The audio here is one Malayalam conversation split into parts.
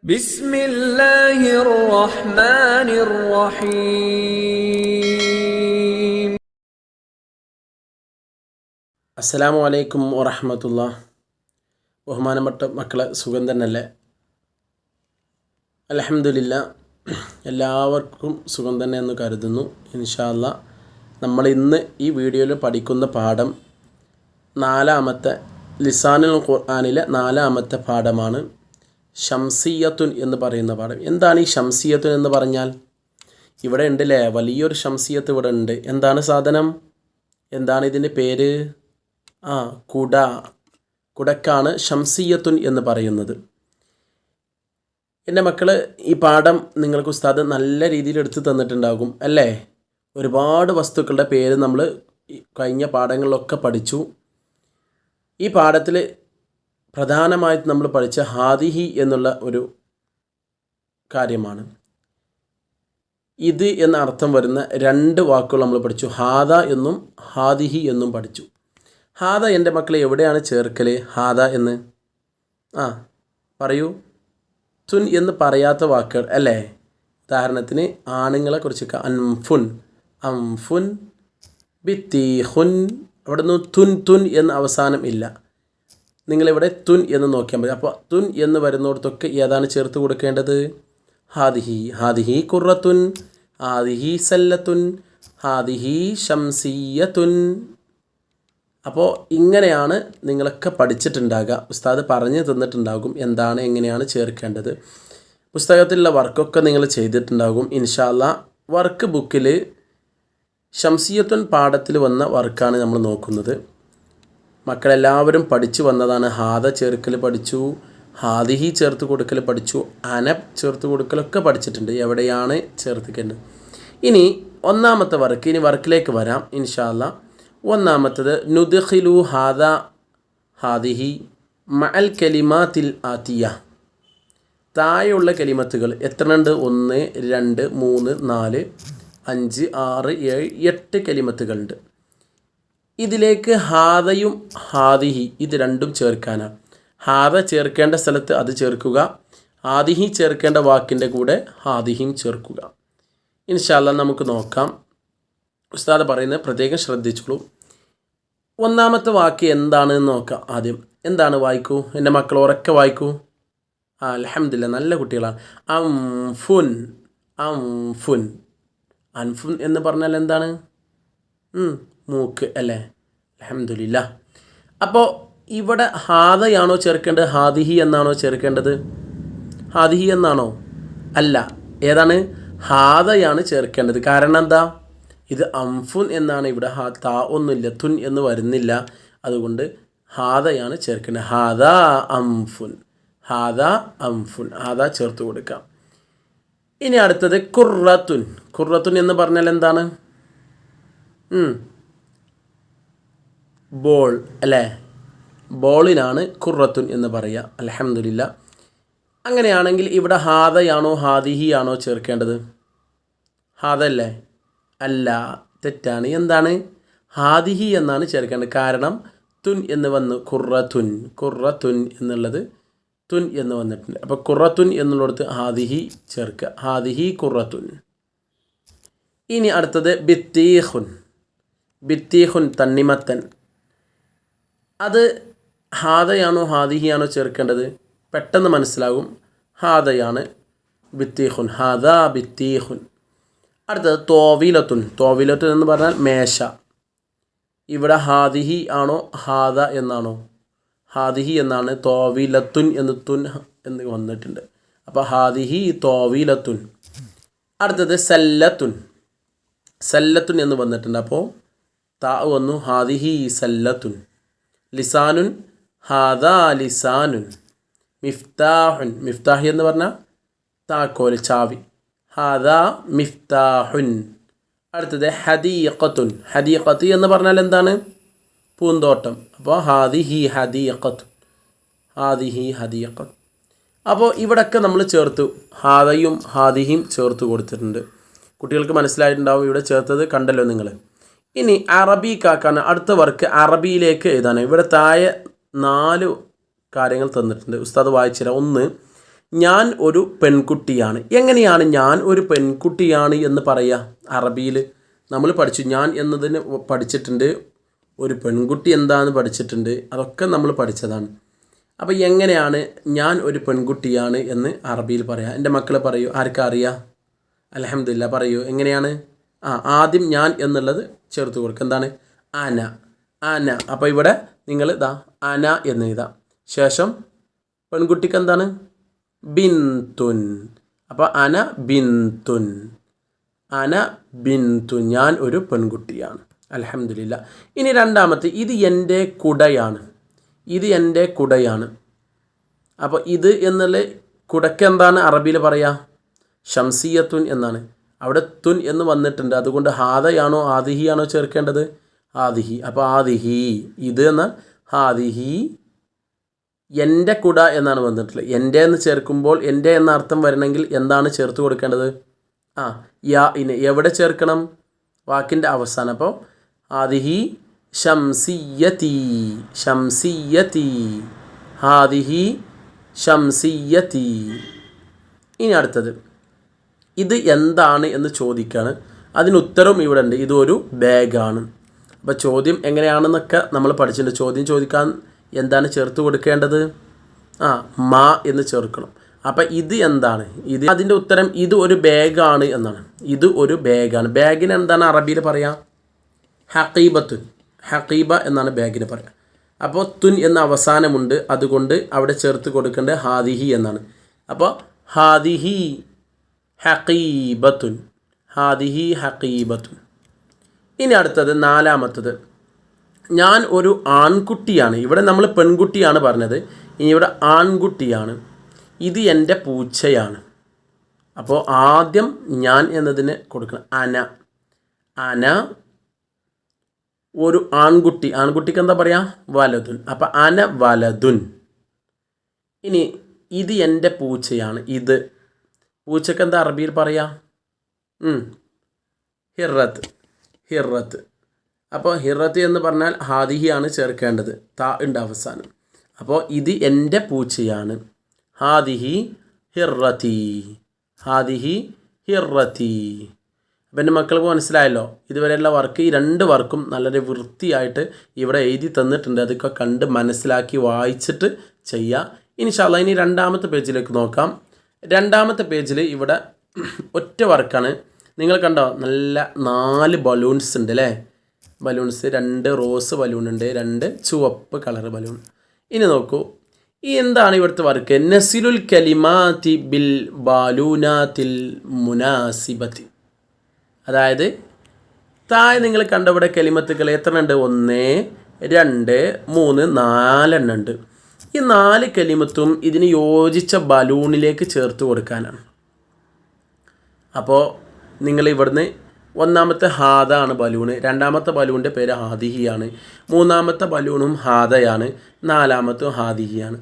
بسم الله الرحمن الرحيم. അസ്സലാമു അലൈക്കും വറഹ്മത്തുള്ളാഹി. ബഹുമാനപ്പെട്ട മക്കളെ, സുഖം തന്നെയല്ലേ? അൽഹംദുലില്ലാഹ്, എല്ലാവർക്കും സുഖം തന്നെ എന്ന് കരുതുന്നു. ഇൻഷാ അല്ലാഹ് നമ്മൾ ഇന്ന് ഈ വീഡിയോയിൽ പഠിക്കുന്ന പാഠം നാലാമത്തെ ലിസാനുൽ ഖുർആനിലെ നാലാമത്തെ പാഠമാണ് ഷംസിയത്തുൻ എന്ന് പറയുന്ന പാഠം. എന്താണ് ഈ ഷംസിയത്തുൻ എന്ന് പറഞ്ഞാൽ? ഇവിടെ ഉണ്ടല്ലേ, വലിയൊരു ഷംസിയത്ത് ഇവിടെ ഉണ്ട്. എന്താണ് സാധനം? എന്താണ് ഇതിൻ്റെ പേര്? കുടക്കാണ് ഷംസിയത്തുൻ എന്ന് പറയുന്നത്. എൻ്റെ മക്കൾ, ഈ പാഠം നിങ്ങൾക്ക് ഉസ്താദ് നല്ല രീതിയിൽ എടുത്തു തന്നിട്ടുണ്ടാകും അല്ലേ? ഒരുപാട് വസ്തുക്കളുടെ പേര് നമ്മൾ കഴിഞ്ഞ പാഠങ്ങളിലൊക്കെ പഠിച്ചു. ഈ പാഠത്തിൽ പ്രധാനമായിട്ട് നമ്മൾ പഠിച്ച ഹാദിഹി എന്നുള്ള ഒരു കാര്യമാണ്. ഇത് എന്ന അർത്ഥം വരുന്ന രണ്ട് വാക്കുകൾ നമ്മൾ പഠിച്ചു. ഹാദ എന്നും ഹാദിഹി എന്നും പഠിച്ചു. ഹാദ എൻ്റെ മക്കളെ എവിടെയാണ് ചേർക്കൽ? ഹാദ എന്ന് പറയൂ. തുൻ എന്ന് പറയാത്ത വാക്കുകൾ അല്ലേ? ഉദാഹരണത്തിന് ആണുങ്ങളെ കുറിച്ചൊക്കെ അൻഫുൻ, അംഫുൻ, ബിത്തീഹുൻ. അവിടെ നിന്ന് തുൻ എന്ന് അവസാനം ഇല്ല. നിങ്ങളിവിടെ തുൻ എന്ന് നോക്കിയാൽ മതി. അപ്പോൾ തുൻ എന്ന് വരുന്നിടത്തൊക്കെ ഏതാണ് ചേർത്ത് കൊടുക്കേണ്ടത്? ഹാദിഹി. ഹാദിഹി ഖുറത്തുൻ, ഹാദിഹി സല്ലത്തുൻ, ഹാദിഹി ഷംസിയത്തുൻ. അപ്പോൾ ഇങ്ങനെയാണ് നിങ്ങളൊക്കെ പഠിച്ചിട്ടുണ്ടാകുക. ഉസ്താദ് പറഞ്ഞു തന്നിട്ടുണ്ടാകും എന്താണ് എങ്ങനെയാണ് ചേർക്കേണ്ടത്. പുസ്തകത്തിലുള്ള വർക്കൊക്കെ നിങ്ങൾ ചെയ്തിട്ടുണ്ടാകും ഇൻഷാ അല്ലാഹ്. വർക്ക് ബുക്കിൽ ഷംസിയത്തുൻ പാഠത്തിൽ വന്ന വർക്കാണ് നമ്മൾ നോക്കുന്നത്. മക്കളെല്ലാവരും പഠിച്ചു വന്നതാണ്. ഹാദ ചേർക്കൽ പഠിച്ചു, ഹാദിഹി ചേർത്ത് കൊടുക്കൽ പഠിച്ചു, അനബ് ചേർത്ത് കൊടുക്കലൊക്കെ പഠിച്ചിട്ടുണ്ട്. എവിടെയാണ് ചേർത്തിക്കേണ്ടത്? ഇനി ഒന്നാമത്തെ വർക്ക്, ഇനി വർക്കിലേക്ക് വരാം ഇൻഷാ അല്ലാഹ്. ഒന്നാമത്തത് നുദ്ഖിലു ഹാദ ഹാദിഹി മഅൽ കലിമാത്തിൽ ആതിയ. താഴെയുള്ള കലിമത്തുകൾ എത്രയുണ്ട്? 1, 2, 3, 4, 5, 6, 7, 8 കലിമത്തുകളുണ്ട്. ഇതിലേക്ക് ഹാദയും ഹാദിഹി ഇത് രണ്ടും ചേർക്കാനാണ്. ഹാദ ചേർക്കേണ്ട സ്ഥലത്ത് അത് ചേർക്കുക, ഹാദിഹി ചേർക്കേണ്ട വാക്കിൻ്റെ കൂടെ ഹാദിഹിയും ചേർക്കുക. ഇൻഷാ അല്ലാഹ് നമുക്ക് നോക്കാം. ഉസ്താദ് പറയുന്നത് പ്രത്യേകം ശ്രദ്ധിച്ചോളൂ. ഒന്നാമത്തെ വാക്ക് എന്താണെന്ന് നോക്കാം ആദ്യം. എന്താണ്? വായിക്കൂ എൻ്റെ മക്കൾ, ഉറക്കെ വായിക്കൂ. അൽഹംദുലില്ലാഹ്, നല്ല കുട്ടികളാണ്. അംഫുൻ, അംഫുൻ. അൻഫുൻ എന്ന് പറഞ്ഞാൽ എന്താണ്? മൂക്ക് അല്ലേ? അൽഹംദുലില്ലാഹ്. അപ്പോൾ ഇവിടെ ഹാദയാണോ ചേർക്കേണ്ടത്, ഹാദിഹി എന്നാണോ ചേർക്കേണ്ടത്? ഹാദിഹി എന്നാണോ? അല്ല, ഏതാണ്? ഹാദയാണ് ചേർക്കേണ്ടത്. കാരണം എന്താ? ഇത് അംഫുൻ എന്നാണ്. ഇവിടെ താ ഒന്നുമില്ല, തുൻ എന്ന് വരുന്നില്ല. അതുകൊണ്ട് ഹാദയാണ് ചേർക്കേണ്ടത്. ഹാദ അംഫുൻ, ഹാദ അംഫുൻ. ഹാദ ചേർത്ത് കൊടുക്കാം. ഇനി അടുത്തത് ഖുറത്തുൻ. ഖുറത്തുൻ എന്ന് പറഞ്ഞാൽ എന്താണ്? ബോൾ അല്ലേ? ബോളിനാണ് ഖുറത്തുൻ എന്ന് പറയുക. അൽഹംദുലില്ലാഹ്. അങ്ങനെയാണെങ്കിൽ ഇവിടെ ഹാദയാണോ ഹാദിഹി ആണോ ചേർക്കേണ്ടത്? ഹാദ അല്ലേ? അല്ല, തെറ്റാണ്. എന്താണ്? ഹാദിഹി എന്നാണ് ചേർക്കേണ്ടത്. കാരണം തുൻ എന്ന് വന്നു. ഖുറത്തുൻ, ഖുറത്തുൻ എന്നുള്ളത് തുൻ എന്ന് വന്നിട്ടുണ്ട്. അപ്പോൾ ഖുറത്തുൻ എന്നുള്ളിടത്ത് ഹാദിഹി ചേർക്കുക. ഹാദിഹി ഖുറത്തുൻ. ഇനി അടുത്തത് ബിത്തീഹുൻ. ബിത്തീഹുൻ തണ്ണിമത്തൻ. അത് ഹാദയാണോ ഹാദിഹിയാണോ ചേർക്കേണ്ടത്? പെട്ടെന്ന് മനസ്സിലാകും. ഹാദയാണ്. ബിത്തീഹുൻ, ഹാദ ബിത്തീഹുൻ. അടുത്തത് തോവിലത്തുൻ. തോവിലത്തുൻ എന്ന് പറഞ്ഞാൽ മേശ. ഇവിടെ ഹാദിഹി ആണോ ഹാദ എന്നാണോ? ഹാദിഹി എന്നാണ്. തോവിലത്തുൻ എന്ന് തുൻ എന്ന് വന്നിട്ടുണ്ട്. അപ്പോൾ ഹാദിഹി തോവിലത്തുൻ. അടുത്തത് സല്ലത്തുൻ. സല്ലത്തുൻ എന്ന് വന്നിട്ടുണ്ട്. അപ്പോൾ താ വന്നു. ഹാദിഹി സല്ലത്തുൻ. ലിസാനുൻ, ഹാദ ലിസാനുൻ. മിഫ്താഹുൻ. മിഫ്താഹ് എന്ന് പറഞ്ഞാൽ താക്കോല്, ചാവി. ഹാദ മിഫ്താഹുൻ. അടുത്തത് ഹദീഖത്തുൻ. ഹദീഖത്ത് എന്ന് പറഞ്ഞാൽ എന്താണ്? പൂന്തോട്ടം. അപ്പോൾ ഹാദിഹി ഹദീഖത്തുൻ, ഹാദിഹി ഹദീഖത്ത്. അപ്പോൾ ഇവിടെയൊക്കെ നമ്മൾ ചേർത്തു. ഹാദയും ഹാദിഹിയും ചേർത്ത് കൊടുത്തിട്ടുണ്ട്. കുട്ടികൾക്ക് മനസ്സിലായിട്ടുണ്ടാവും. ഇവിടെ ചേർത്തത് കണ്ടല്ലോ നിങ്ങൾ. ഇനി അറബിക്കാക്കാണ് അടുത്ത വർക്ക്. അറബിയിലേക്ക് എഴുതാൻ ഇവിടെ താഴെ 4 കാര്യങ്ങൾ തന്നിട്ടുണ്ട്. ഉസ്താദ് വായിച്ചുതരാം. 1, ഞാൻ ഒരു പെൺകുട്ടിയാണ്. എങ്ങനെയാണ് ഞാൻ ഒരു പെൺകുട്ടിയാണ് എന്ന് പറയുക? അറബിയിൽ നമ്മൾ പഠിച്ചു. ഞാൻ എന്നതിന് പഠിച്ചിട്ടുണ്ട്, ഒരു പെൺകുട്ടി എന്താണെന്ന് പഠിച്ചിട്ടുണ്ട്, അതൊക്കെ നമ്മൾ പഠിച്ചതാണ്. അപ്പോൾ എങ്ങനെയാണ് ഞാൻ ഒരു പെൺകുട്ടിയാണ് എന്ന് അറബിയിൽ പറയാം? എൻ്റെ മക്കളെ പറയൂ, ആർക്കാ അറിയാം? അൽഹംദുലില്ലാ, പറയൂ എങ്ങനെയാണ്? ആദ്യം ഞാൻ എന്നുള്ളത് ചേർത്ത് കൊടുക്കുക. എന്താണ്? അന, അന. അപ്പോൾ ഇവിടെ നിങ്ങൾ ഇതാ അന എന്ന് എഴുതാം. ശേഷം പെൺകുട്ടിക്ക് എന്താണ്? ബിന്തുൻ. അപ്പോൾ അന ബിന്തുൻ, അന ബിന്തുൻ, ഞാൻ ഒരു പെൺകുട്ടിയാണ്. അൽഹംദുലില്ലാ. ഇനി രണ്ടാമത്തെ, ഇത് എൻ്റെ കുടയാണ്. ഇത് എൻ്റെ കുടയാണ്. അപ്പോൾ ഇത് എന്നുള്ള കുടയ്ക്ക് എന്താണ് അറബിയിൽ പറയുക? ഷംസിയത്തുൻ എന്നാണ്. അവിടെ തുൻ എന്ന് വന്നിട്ടുണ്ട്, അതുകൊണ്ട് ഹാദയാണോ ആദിഹി ആണോ ചേർക്കേണ്ടത്? ആദിഹി. അപ്പോൾ ആദിഹി, ഇത് എന്നാൽ ഹാദിഹി, എൻ്റെ കുട എന്നാണ് വന്നിട്ടുള്ളത്. എൻ്റെ എന്ന് ചേർക്കുമ്പോൾ എൻ്റെ എന്ന അർത്ഥം വരണമെങ്കിൽ എന്താണ് ചേർത്ത് കൊടുക്കേണ്ടത്? യാ ഇന്. എവിടെ ചേർക്കണം? വാക്കിൻ്റെ അവസാനം. അപ്പോൾ ആദിഹി ഷംസിയത്തി, ഷംസിയത്തി, ഹാദിഹി ഷംസിയത്തി. ഇനി അടുത്തത്, ഇത് എന്താണ് എന്ന് ചോദിക്കുകയാണ്. അതിനുത്തരവും ഇവിടെ ഉണ്ട്. ഇതൊരു ബാഗാണ്. അപ്പോൾ ചോദ്യം എങ്ങനെയാണെന്നൊക്കെ നമ്മൾ പഠിച്ചിട്ടുണ്ട്. ചോദ്യം ചോദിക്കാൻ എന്താണ് ചേർത്ത് കൊടുക്കേണ്ടത്? മാ എന്ന് ചേർക്കണം. അപ്പം ഇത് എന്താണ്? ഇത് അതിൻ്റെ ഉത്തരം ഇത് ഒരു ബാഗാണ് എന്നാണ്. ഇത് ഒരു ബാഗാണ്. ബാഗിന് എന്താണ് അറബിയിൽ പറയാം? ഹഖീബത്തുൻ. ഹഖീബ എന്നാണ് ബാഗിന് പറയാം. അപ്പോൾ തുൻ എന്ന അവസാനമുണ്ട്, അതുകൊണ്ട് അവിടെ ചേർത്ത് കൊടുക്കേണ്ടത് ഹാദിഹി എന്നാണ്. അപ്പോൾ ഹാദിഹി ഹഖീബത്തുൻ, ഹാദിഹി ഹഖീബത്തുൻ. ഇനി അടുത്തത് നാലാമത്തത്, ഞാൻ ഒരു ആൺകുട്ടിയാണ്. ഇവിടെ നമ്മൾ പെൺകുട്ടിയാണ് പറഞ്ഞത്, ഇനി ഇവിടെ ആൺകുട്ടിയാണ്. ഇത് എൻ്റെ പൂച്ചയാണ്. അപ്പോൾ ആദ്യം ഞാൻ എന്നതിന് കൊടുക്കണം അന. അന ഒരു ആൺകുട്ടി. ആൺകുട്ടിക്ക് എന്താ പറയുക? വലതുൻ. അപ്പോൾ അന വലതുൻ. ഇനി ഇത് എൻ്റെ പൂച്ചയാണ്. ഇത് പൂച്ചക്ക് എന്താ അറബിയിൽ പറയാം? ഹിറത്ത്, ഹിറത്ത്. അപ്പോൾ ഹിറത്ത് എന്ന് പറഞ്ഞാൽ ഹാദിഹിയാണ് ചേർക്കേണ്ടത്, താ ഉണ്ട് അവസാനം. അപ്പോൾ ഇത് എൻ്റെ പൂച്ചയാണ്. ഹാദിഹി ഹിറത്തി, ഹാദിഹി ഹിറത്തി. അപ്പം എൻ്റെ മക്കൾക്ക് മനസ്സിലായല്ലോ ഇതുവരെയുള്ള വർക്ക്. ഈ രണ്ട് വർക്കും വളരെ വൃത്തിയായിട്ട് ഇവിടെ എഴുതി തന്നിട്ടുണ്ട്. അതൊക്കെ കണ്ട് മനസ്സിലാക്കി വായിച്ചിട്ട് ചെയ്യുക. ഇൻഷാ അല്ലാഹ്. ഇനി രണ്ടാമത്തെ പേജിലേക്ക് നോക്കാം. രണ്ടാമത്തെ പേജിൽ ഇവിടെ ഒറ്റ വർക്കാണ്. നിങ്ങൾ കണ്ടോ, നല്ല 4 ബലൂൺസ് ഉണ്ട് അല്ലേ? ബലൂൺസ്, 2 റോസ് ബലൂൺ ഉണ്ട്, 2 ചുവപ്പ് കളർ ബലൂൺ. ഇനി നോക്കൂ, ഈ എന്താണ് ഇവിടുത്തെ വർക്ക്? നസിലുൽ കലിമാതി ബിൽ ബാലൂനാത്തിൽ മുനാസിബത്തി. അതായത് താഴെ നിങ്ങൾ കണ്ട ഇവിടെ കലിമത്തുകൾ എത്ര ഉണ്ട്? 1, 2, 3, 4 എണ്ണം ഉണ്ട്. ഈ 4 കലിമത്തും ഇതിന് യോജിച്ച ബലൂണിലേക്ക് ചേർത്ത് കൊടുക്കാനാണ്. അപ്പോൾ നിങ്ങൾ ഇവിടുന്ന് ഒന്നാമത്തെ ഹാദ ആണ് ബലൂണ്, രണ്ടാമത്തെ ബലൂണിൻ്റെ പേര് ഹാദിഹിയാണ്, മൂന്നാമത്തെ ബലൂണും ഹാദയാണ്, നാലാമത്തും ഹാദിഹിയാണ്.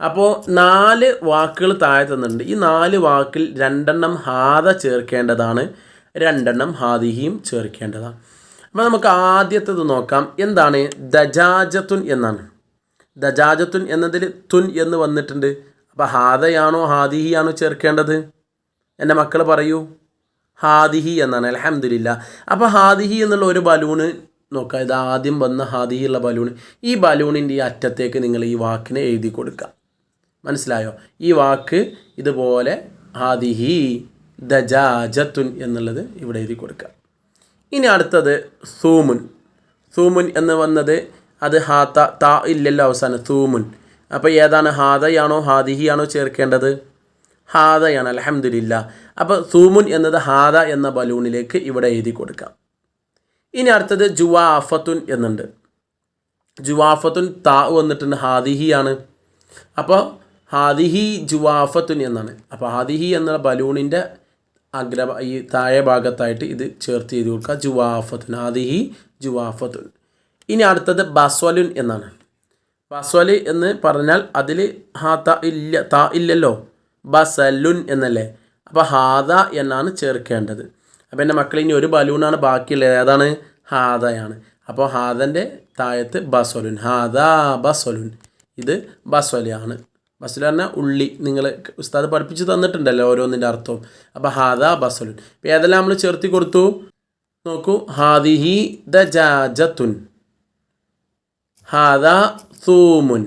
അപ്പോൾ 4 വാക്കുകൾ താഴെ തന്നിട്ടുണ്ട്. ഈ 4 വാക്കിൽ 2 എണ്ണം ഹാദ ചേർക്കേണ്ടതാണ്, 2 എണ്ണം ഹാദിഹിയും ചേർക്കേണ്ടതാണ്. അപ്പോൾ നമുക്ക് ആദ്യത്തേത് നോക്കാം. എന്താണ്? ദജാജത്തുൻ എന്നാണ്. ദജാജത്തുൻ എന്നതിൽ തുൻ എന്ന് വന്നിട്ടുണ്ട്. അപ്പോൾ ഹാദയാണോ ഹാദിഹിയാണോ ചേർക്കേണ്ടത്? എൻ്റെ മക്കൾ പറയൂ. ഹാദിഹി എന്നാണ്. അൽഹംദുലില്ലാ. അപ്പോൾ ഹാദിഹി എന്നുള്ള ഒരു ബലൂണ് നോക്കുക. ഇത് ആദ്യം വന്ന ഹാദിഹി ഉള്ള ബലൂൺ. ഈ ബലൂണിൻ്റെ ഈ അറ്റത്തേക്ക് നിങ്ങൾ ഈ വാക്കിനെ എഴുതി കൊടുക്കുക. മനസ്സിലായോ? ഈ വാക്ക് ഇതുപോലെ ഹാദിഹി ദജാജത്തുൻ എന്നുള്ളത് ഇവിടെ എഴുതി കൊടുക്കുക. ഇനി അടുത്തത് സൂമുൻ. സൂമുൻ എന്ന് വന്നത് അത് ഹാത്ത താ ഇല്ലല്ലോ അവസാനം, സൂമുൻ. അപ്പോൾ ഏതാണ്? ഹാദയാണോ ഹാദിഹിയാണോ ചേർക്കേണ്ടത്? ഹാദയാണ്. അൽഹംദുലില്ലാ. അപ്പോൾ സൂമുൻ എന്നത് ഹാദ എന്ന ബലൂണിലേക്ക് ഇവിടെ എഴുതി കൊടുക്കാം. ഇനി അടുത്തത് ജുവാഫത്തുൻ എന്നുണ്ട്. ജുവാഫത്തുൻ താ വന്നിട്ടുണ്ട്, ഹാദിഹിയാണ്. അപ്പോൾ ഹാദിഹി ജുവാഫത്തുൻ എന്നാണ്. അപ്പോൾ ഹാദിഹി എന്ന ബലൂണിൻ്റെ ഈ താഴെ ഭാഗത്തായിട്ട് ഇത് ചേർത്ത് ചെയ്ത് കൊടുക്കുക. ജുവാഫത്തുൻ, ഹാദിഹി ജുവാഫത്തുൻ. ഇനി അടുത്തത് ബസ്വലുൻ എന്നാണ്. ബസ്വല് എന്ന് പറഞ്ഞാൽ അതിൽ താ ഇല്ലല്ലോ, ബസലുൻ എന്നല്ലേ. അപ്പോൾ ഹാദ എന്നാണ് ചേർക്കേണ്ടത്. അപ്പോൾ എൻ്റെ മക്കൾ ഇനി ഒരു ബലൂണാണ് ബാക്കിയുള്ളത്. ഏതാണ്? ഹാദയാണ്. അപ്പോൾ ഹാദൻ്റെ താഴത്ത് ബസ്വലുൻ, ഹാദ ബസ്വലുൻ. ഇത് ബസ്വലാണ്. ബസലു പറഞ്ഞാൽ ഉള്ളി. നിങ്ങൾ ഉസ്താദ് പഠിപ്പിച്ച് തന്നിട്ടുണ്ടല്ലോ ഓരോന്നിൻ്റെ അർത്ഥവും. അപ്പോൾ ഹാദാ ബസലുൻ. ഇപ്പോൾ ഏതെല്ലാം നമ്മൾ ചേർത്തി കൊടുത്തു നോക്കൂ. ഹാദിഹി ദജാജത്തുൻ, ഹാദാ സൂമുൻ.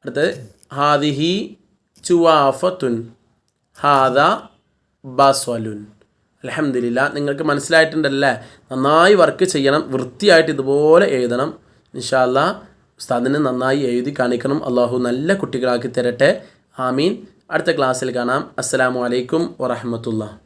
അടുത്തത് ഹാദിഹി ചുവാഫത്തുൻ, ഹാദാ ബസലുൻ. അൽഹംദുലില്ലാ, നിങ്ങൾക്ക് മനസ്സിലായിട്ടുണ്ടല്ലേ? നന്നായി വർക്ക് ചെയ്യണം, വൃത്തിയായിട്ട് ഇതുപോലെ എഴുതണം. ഇൻഷാ അല്ലാഹ് ഉസ്താദിന് നന്നായി എഴുതി കാണിക്കണം. അള്ളാഹു നല്ല കുട്ടികളാക്കി തരട്ടെ. ആമീൻ. അടുത്ത ക്ലാസ്സിൽ കാണാം. അസ്സലാമു അലൈക്കും വറഹ്മത്തുള്ളാഹി.